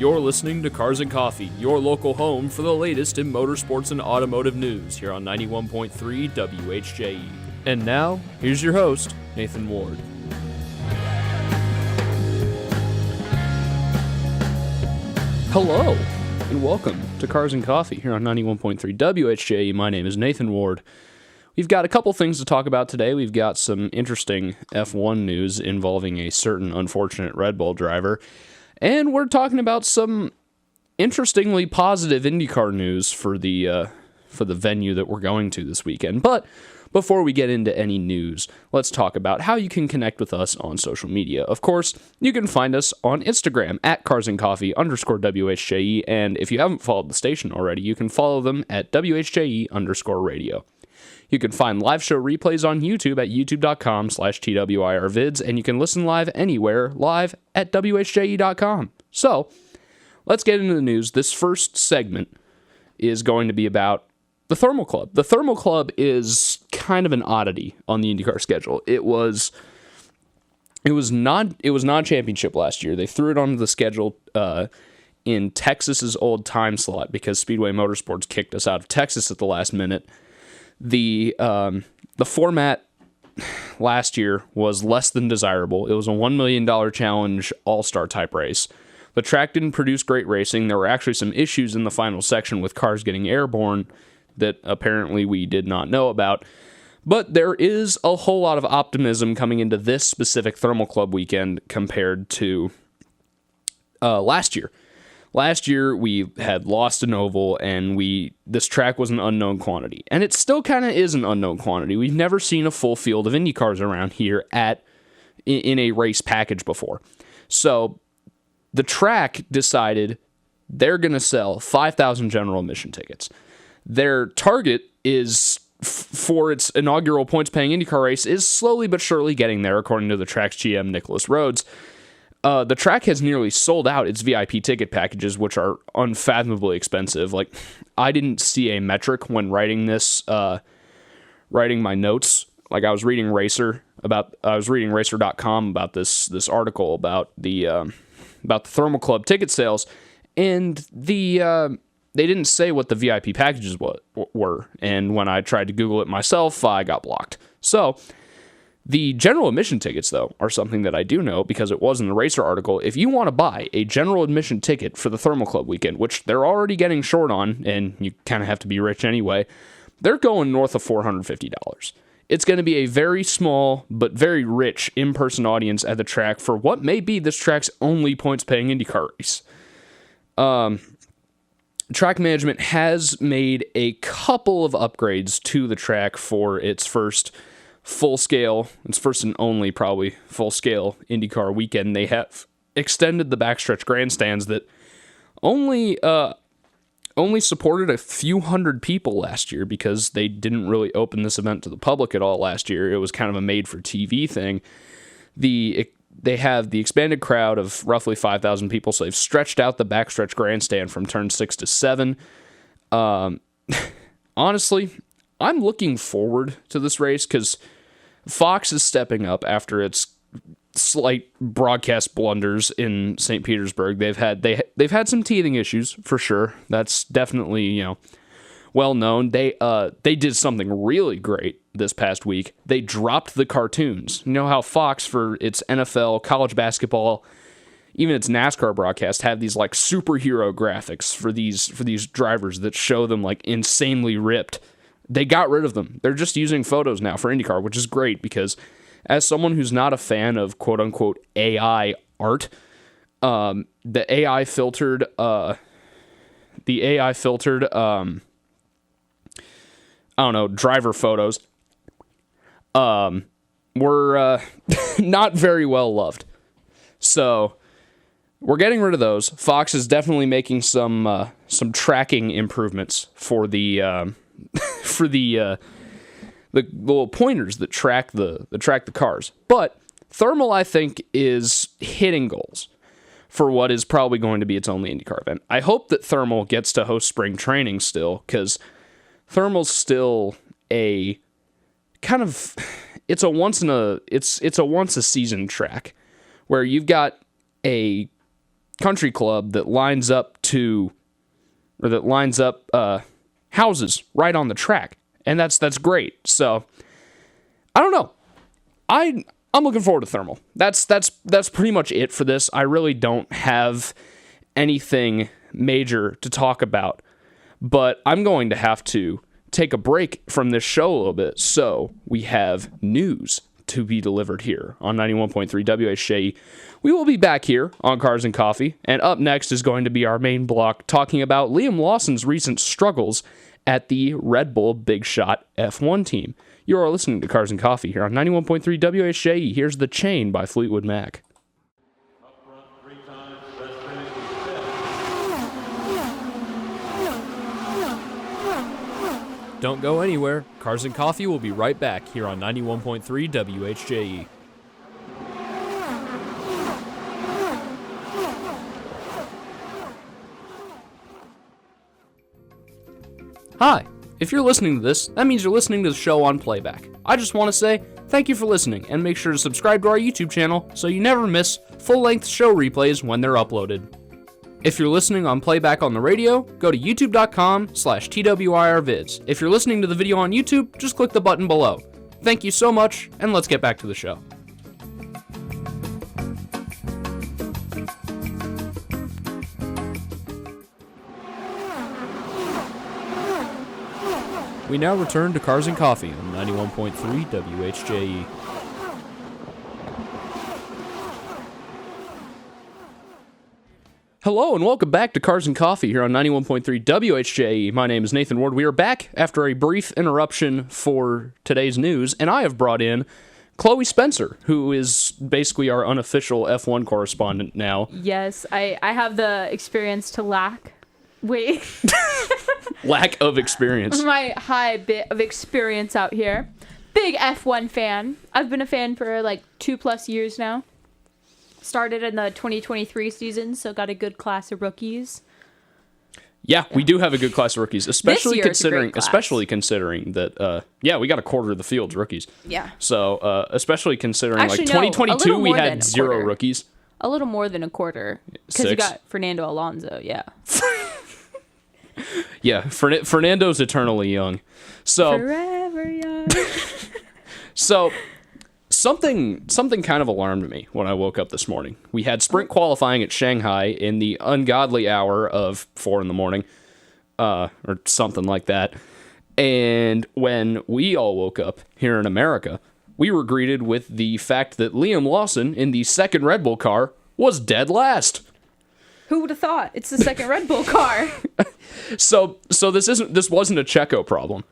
You're listening to Cars and Coffee, your local home for the latest in motorsports and automotive news here on 91.3 WHJE. And now, here's your host, Nathan Ward. Hello, and welcome to Cars and Coffee here on 91.3 WHJE. My name is Nathan Ward. We've got a couple things to talk about today. We've got some interesting F1 news involving a certain unfortunate Red Bull driver. And we're talking about some interestingly positive IndyCar news for the venue that we're going to this weekend. But before we get into any news, let's talk about how you can connect with us on social media. Of course, you can find us on Instagram at carsandcoffee_WHJE, and if you haven't followed the station already, you can follow them at WHJE_radio. You can find live show replays on YouTube at youtube.com/TWIRvids, and you can listen live anywhere live at WHJE.com. So, let's get into the news. This first segment is going to be about the Thermal Club. The Thermal Club is kind of an oddity on the IndyCar schedule. It was non-championship last year. They threw it onto the schedule in Texas's old time slot because Speedway Motorsports kicked us out of Texas at the last minute. The format last year was less than desirable. It was a $1 million challenge all-star type race. The track didn't produce great racing. There were actually some issues in the final section with cars getting airborne that apparently we did not know about. But there is a whole lot of optimism coming into this specific Thermal Club weekend compared to last year. Last year, we had lost an oval, and this track was an unknown quantity. And it still kind of is an unknown quantity. We've never seen a full field of Indy cars around here in a race package before. So the track decided they're going to sell 5,000 general admission tickets. Their target is, for its inaugural points-paying IndyCar race, is slowly but surely getting there, according to the track's GM, Nicholas Rhodes. The track has nearly sold out its VIP ticket packages, which are unfathomably expensive. Like, I didn't see a metric when writing my notes. Like, I was reading Racer.com about this article about the Thermal Club ticket sales, and they didn't say what the VIP packages were. And when I tried to Google it myself, I got blocked. So the general admission tickets, though, are something that I do know because it was in the Racer article. If you want to buy a general admission ticket for the Thermal Club weekend, which they're already getting short on, and you kind of have to be rich anyway, they're going north of $450. It's going to be a very small but very rich in-person audience at the track for what may be this track's only points-paying IndyCar race. Track management has made a couple of upgrades to the track for its first and only probably full-scale IndyCar weekend. They have extended the backstretch grandstands that only supported a few hundred people last year because they didn't really open this event to the public at all last year. It was kind of a made-for-TV thing. They have the expanded crowd of roughly 5,000 people, so they've stretched out the backstretch grandstand from turn 6 to 7. Honestly, I'm looking forward to this race because Fox is stepping up after its slight broadcast blunders in St. Petersburg. They've had some teething issues for sure. That's definitely well known. They did something really great this past week. They dropped the cartoons. You know how Fox, for its NFL, college basketball, even its NASCAR broadcast, have these like superhero graphics for these drivers that show them like insanely ripped. They got rid of them. They're just using photos now for IndyCar, which is great because as someone who's not a fan of quote-unquote AI art, the AI filtered driver photos were not very well loved. So we're getting rid of those. Fox is definitely making some tracking improvements for the little pointers that track the cars. But Thermal, I think, is hitting goals for what is probably going to be its only IndyCar event. I hope that Thermal gets to host spring training still, because Thermal's still a kind of it's a once a season track where you've got a country club that lines up houses right on the track, and that's great. So I don't know. I'm looking forward to Thermal. That's pretty much it for this. I really don't have anything major to talk about, but I'm going to have to take a break from this show a little bit. So we have news to be delivered here on 91.3 WHJE. We will be back here on Cars and Coffee, and up next is going to be our main block talking about Liam Lawson's recent struggles at the Red Bull Big Shot F1 team. You are listening to Cars and Coffee here on 91.3 WHJE. Here's The Chain by Fleetwood Mac. Don't go anywhere. Cars and Coffee will be right back here on 91.3 WHJE. Hi. If you're listening to this, that means you're listening to the show on playback. I just want to say thank you for listening, and make sure to subscribe to our YouTube channel so you never miss full-length show replays when they're uploaded. If you're listening on playback on the radio, go to youtube.com/TWIRvids. If you're listening to the video on YouTube, just click the button below. Thank you so much, and let's get back to the show. We now return to Cars and Coffee on 91.3 WHJE. Hello and welcome back to Cars and Coffee here on 91.3 WHJE. My name is Nathan Ward. We are back after a brief interruption for today's news, and I have brought in Chloe Spencer, who is basically our unofficial F1 correspondent now. Yes, I have the experience to lack of experience. My high bit of experience out here. Big F1 fan. I've been a fan for like 2+ years now. Started in the 2023 season, so got a good class of rookies. Yeah, we do have a good class of rookies, especially considering that we got a quarter of the field's rookies. Yeah. So, especially considering Actually, like 2022 no, we had 0 rookies. A little more than a quarter, because you got Fernando Alonso, yeah. Yeah, Fernando's eternally young. So Forever young. So something kind of alarmed me when I woke up this morning. We had sprint qualifying at Shanghai in the ungodly hour of 4 a.m, or something like that. And when we all woke up here in America, we were greeted with the fact that Liam Lawson in the second Red Bull car was dead last. Who would have thought? It's the second Red Bull car. So this wasn't a Checo problem.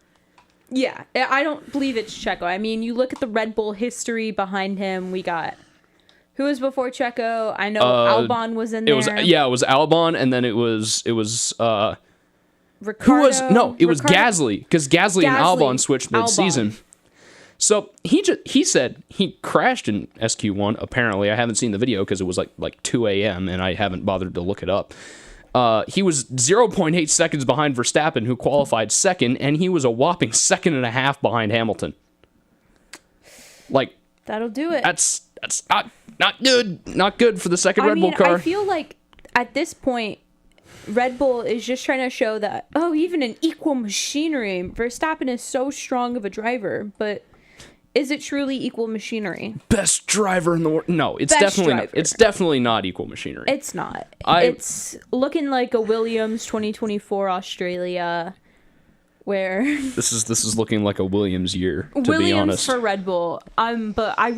Yeah, I don't believe it's Checo. I mean, you look at the Red Bull history behind him. We got who was before Checo? I know Albon was in there. It was Albon, and then it was Ricardo. It was Gasly, because Gasly and Albon switched mid-season. So he said he crashed in SQ1. Apparently, I haven't seen the video because it was like 2 a.m. and I haven't bothered to look it up. He was 0.8 seconds behind Verstappen, who qualified second, and he was a whopping 1.5 seconds behind Hamilton. Like, that'll do it. That's not good. Not good for the second Red Bull car. I feel like at this point, Red Bull is just trying to show that, even in equal machinery, Verstappen is so strong of a driver, but is it truly equal machinery? Best driver in the world. No, it's definitely not equal machinery. It's not. It's looking like a Williams 2024 Australia, where this is looking like a Williams year, to Williams be honest. for Red Bull. But I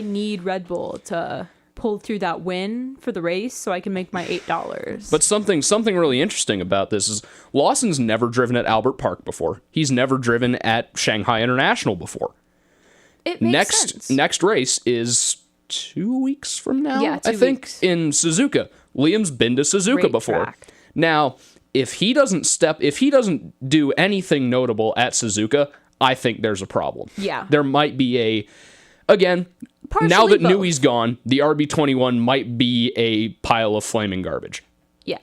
need Red Bull to pull through that win for the race so I can make my $8. But something really interesting about this is Lawson's never driven at Albert Park before. He's never driven at Shanghai International before. It makes sense. Next race is 2 weeks from now. Yeah, 2 I think weeks. In Suzuka. Liam's been to Suzuka Great before. track. Now, if he doesn't do anything notable at Suzuka, I think there's a problem. Yeah. There might be now that both. Newey's gone, the RB21 might be a pile of flaming garbage. Yeah.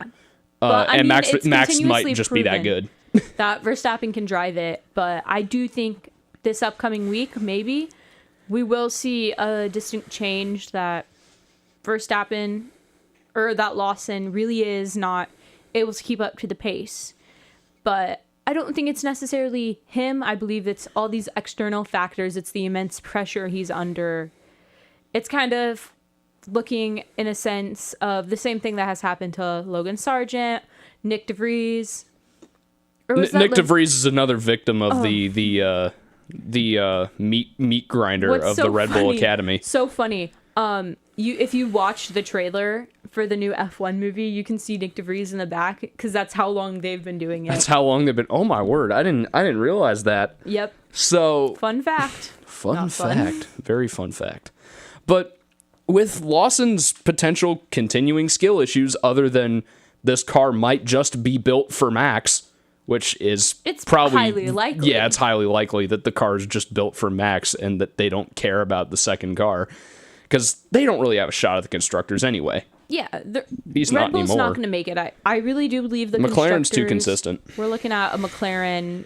And Max might just be that good. That Verstappen can drive it, but I do think this upcoming week, maybe, we will see a distinct change that Verstappen that Lawson really is not able to keep up to the pace. But I don't think it's necessarily him. I believe it's all these external factors. It's the immense pressure he's under. It's kind of looking in a sense of the same thing that has happened to Logan Sargent, Nick DeVries. Nick DeVries is another victim of the meat grinder of the Red Bull Academy. So funny. If you watch the trailer for the new F1 movie, you can see Nick DeVries in the back because that's how long they've been doing it. That's how long they've been. Oh my word! I didn't realize that. Yep. So fun fact. Fun fact. Very fun fact. But with Lawson's potential continuing skill issues, other than this car might just be built for Max, which is probably highly likely. Yeah, it's highly likely that the car is just built for Max and that they don't care about the second car. Because they don't really have a shot at the constructors anyway. Yeah, he's Red not Bull's anymore. not going to make it. I really do believe the McLaren's too consistent. We're looking at a McLaren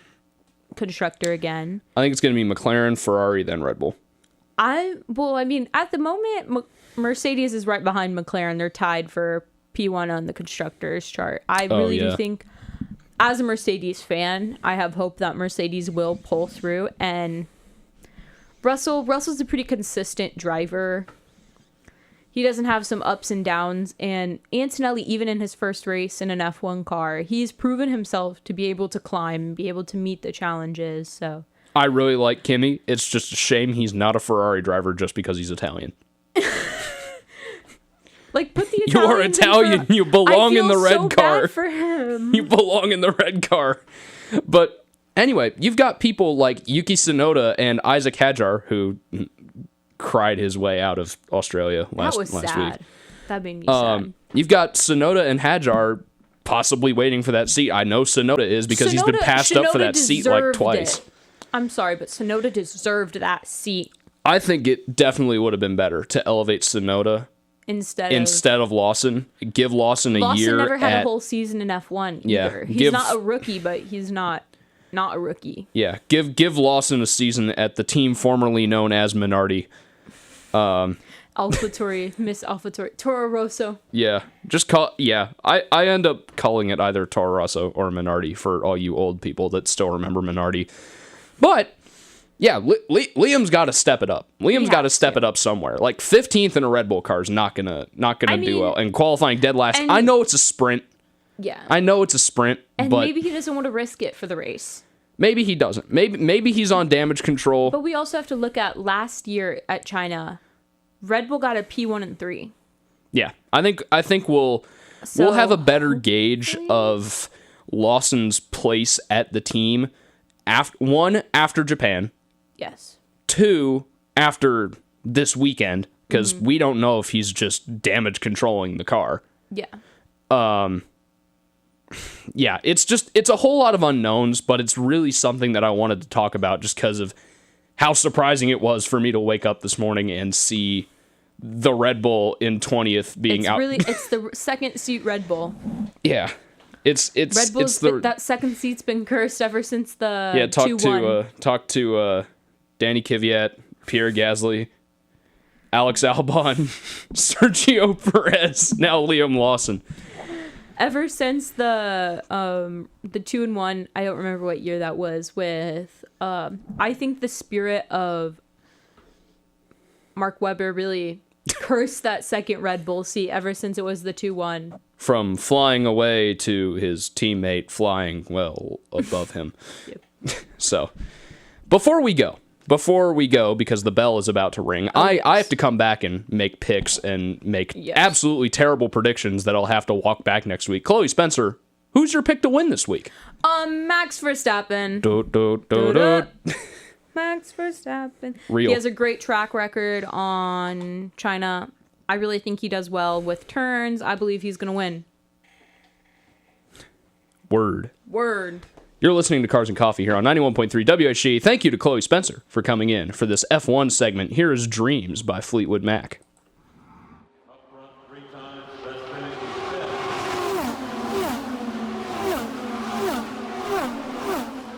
constructor again. I think it's going to be McLaren, Ferrari, then Red Bull. At the moment, Mercedes is right behind McLaren. They're tied for P1 on the constructors chart. I really do think, as a Mercedes fan, I have hope that Mercedes will pull through. And Russell's a pretty consistent driver. He doesn't have some ups and downs, and Antonelli, even in his first race in an F1 car, he's proven himself to be able to climb and be able to meet the challenges. So I really like Kimi. It's just a shame he's not a Ferrari driver just because he's Italian. Like, put the Italians You are Italian. You belong in the red car. Bad for him. You belong in the red car. But anyway, you've got people like Yuki Tsunoda and Isaac Hadjar who cried his way out of Australia last week. That made me sad. You've got Tsunoda and Hadjar possibly waiting for that seat. I know Tsunoda is because he's been passed up for that seat like twice. I'm sorry, but Tsunoda deserved that seat. I think it definitely would have been better to elevate Tsunoda instead of Lawson. Give Lawson a year. Lawson never had a whole season in F1 either. He's not a rookie, but he's not a rookie. Yeah, give Lawson a season at the team formerly known as Minardi. AlphaTauri, Miss AlphaTauri, Toro Rosso. Yeah, I end up calling it either Toro Rosso or Minardi for all you old people that still remember Minardi. But yeah, Liam's got to step it up. Liam's got to step it up somewhere. Like 15th in a Red Bull car is not gonna do well. And qualifying dead last. I know it's a sprint. Yeah, I know it's a sprint, and but maybe he doesn't want to risk it for the race. Maybe he doesn't. Maybe he's on damage control. But we also have to look at last year at China. Red Bull got a P1 and 3. Yeah, I think we'll have a better gauge of Lawson's place at the team after Japan. Yes. 2 after this weekend, because we don't know if he's just damage controlling the car. Yeah. Yeah, it's a whole lot of unknowns, but it's really something that I wanted to talk about just because of how surprising it was for me to wake up this morning and see the Red Bull in 20th being out. It's the second seat Red Bull. Yeah. It's Red Bull's that second seat's been cursed ever since the 2-1. Talk to Danny Kvyat, Pierre Gasly, Alex Albon, Sergio Perez, now Liam Lawson. Ever since the 2-1, I don't remember what year that was with. I think the spirit of Mark Webber really cursed that second Red Bull seat ever since it was the 2-1. From flying away to his teammate flying well above him. Yep. So, before we go, because the bell is about to ring, I have to come back and make picks and make absolutely terrible predictions that I'll have to walk back next week. Chloe Spencer, who's your pick to win this week? Max Verstappen. Max Verstappen. Real. He has a great track record on China. I really think he does well with turns. I believe he's going to win. Word. You're listening to Cars and Coffee here on 91.3 WHG. Thank you to Chloe Spencer for coming in for this F1 segment. Here is Dreams by Fleetwood Mac.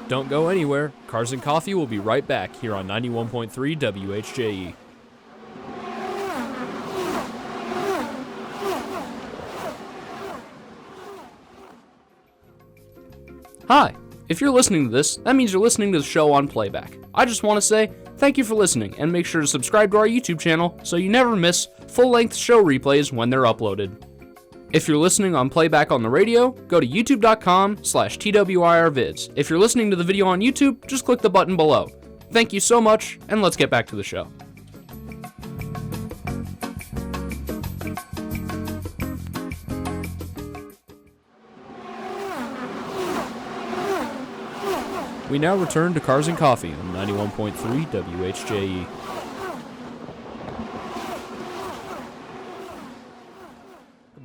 Don't go anywhere. Cars and Coffee will be right back here on 91.3 WHJE. Hi. If you're listening to this, that means you're listening to the show on playback. I just want to say thank you for listening, and make sure to subscribe to our YouTube channel so you never miss full-length show replays when they're uploaded. If you're listening on playback on the radio, go to youtube.com/TWIRvids. If you're listening to the video on YouTube, just click the button below. Thank you so much, and let's get back to the show. We now return to Cars and Coffee on 91.3 WHJE.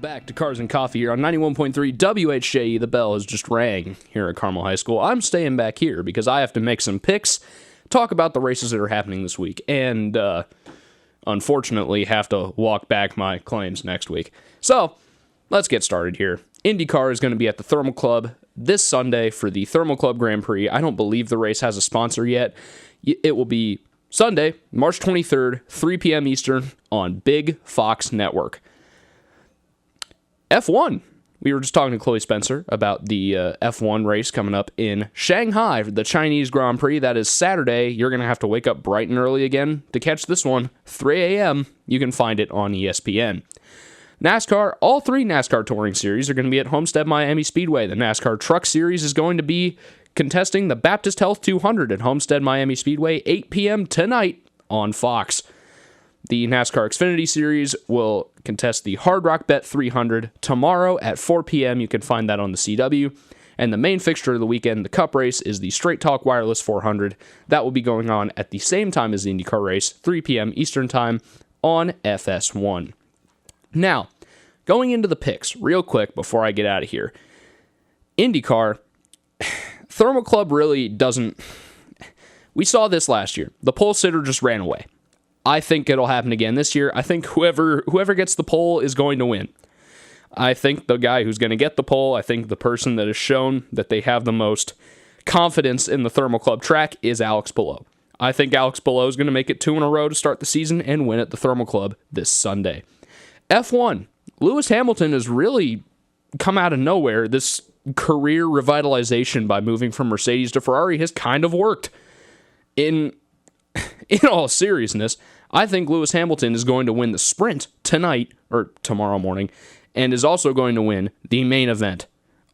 Back to Cars and Coffee here on 91.3 WHJE. The bell has just rang here at Carmel High School. I'm staying back here because I have to make some picks, talk about the races that are happening this week, and unfortunately have to walk back my claims next week. So, let's get started here. IndyCar is going to be at the Thermal Club this Sunday for the Thermal Club Grand Prix. I don't believe the race has a sponsor yet. It will be Sunday, March 23rd, 3 p.m. Eastern on Big Fox Network. F1. We were just talking to Chloe Spencer about the F1 race coming up in Shanghai, the Chinese Grand Prix. That is Saturday. You're going to have to wake up bright and early again to catch this one. 3 a.m. You can find it on ESPN. NASCAR, all three NASCAR Touring Series are going to be at Homestead Miami Speedway. The NASCAR Truck Series is going to be contesting the Baptist Health 200 at Homestead Miami Speedway, 8 p.m. tonight on Fox. The NASCAR Xfinity Series will contest the Hard Rock Bet 300 tomorrow at 4 p.m. You can find that on the CW. And the main fixture of the weekend, the Cup race, is the Straight Talk Wireless 400. That will be going on at the same time as the IndyCar race, 3 p.m. Eastern Time on FS1. Now, going into the picks real quick before I get out of here. IndyCar, Thermal Club really doesn't... We saw this last year. The pole sitter just ran away. I think it'll happen again this year. I think whoever gets the pole is going to win. I think the guy who's going to get the pole, I think the person that has shown that they have the most confidence in the Thermal Club track is Alex Palou. I think Alex Palou is going to make it 2 in a row to start the season and win at the Thermal Club this Sunday. F1, Lewis Hamilton has really come out of nowhere. This career revitalization by moving from Mercedes to Ferrari has kind of worked. In all seriousness, I think Lewis Hamilton is going to win the sprint tonight, or tomorrow morning, and is also going to win the main event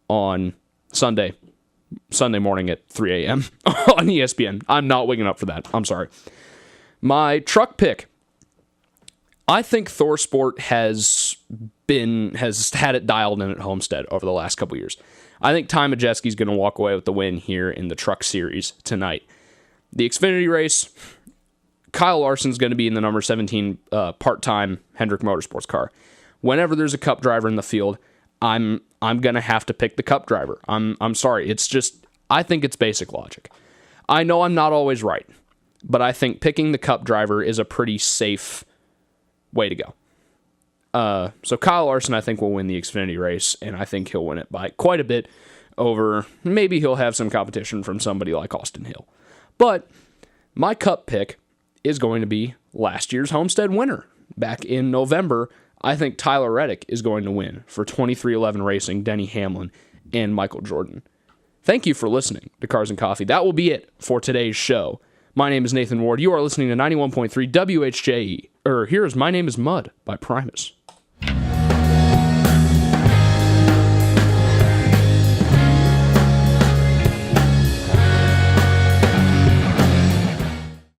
on Sunday morning at 3 a.m. on ESPN. I'm not waking up for that. I'm sorry. My truck pick. I think ThorSport has had it dialed in at Homestead over the last couple years. I think Ty Majeski's going to walk away with the win here in the Truck Series tonight. The Xfinity race, Kyle Larson's going to be in the number 17 part-time Hendrick Motorsports car. Whenever there's a Cup driver in the field, I'm going to have to pick the Cup driver. I'm sorry. It's just, I think it's basic logic. I know I'm not always right, but I think picking the Cup driver is a pretty safe way to go. So Kyle Larson, I think, will win the Xfinity race, and I think he'll win it by quite a bit over, maybe he'll have some competition from somebody like Austin Hill. But my Cup pick is going to be last year's Homestead winner. Back in November, I think Tyler Reddick is going to win for 2311 Racing, Denny Hamlin, and Michael Jordan. Thank you for listening to Cars and Coffee. That will be it for today's show. My name is Nathan Ward. You are listening to 91.3 WHJE. Here's My Name is Mud by Primus.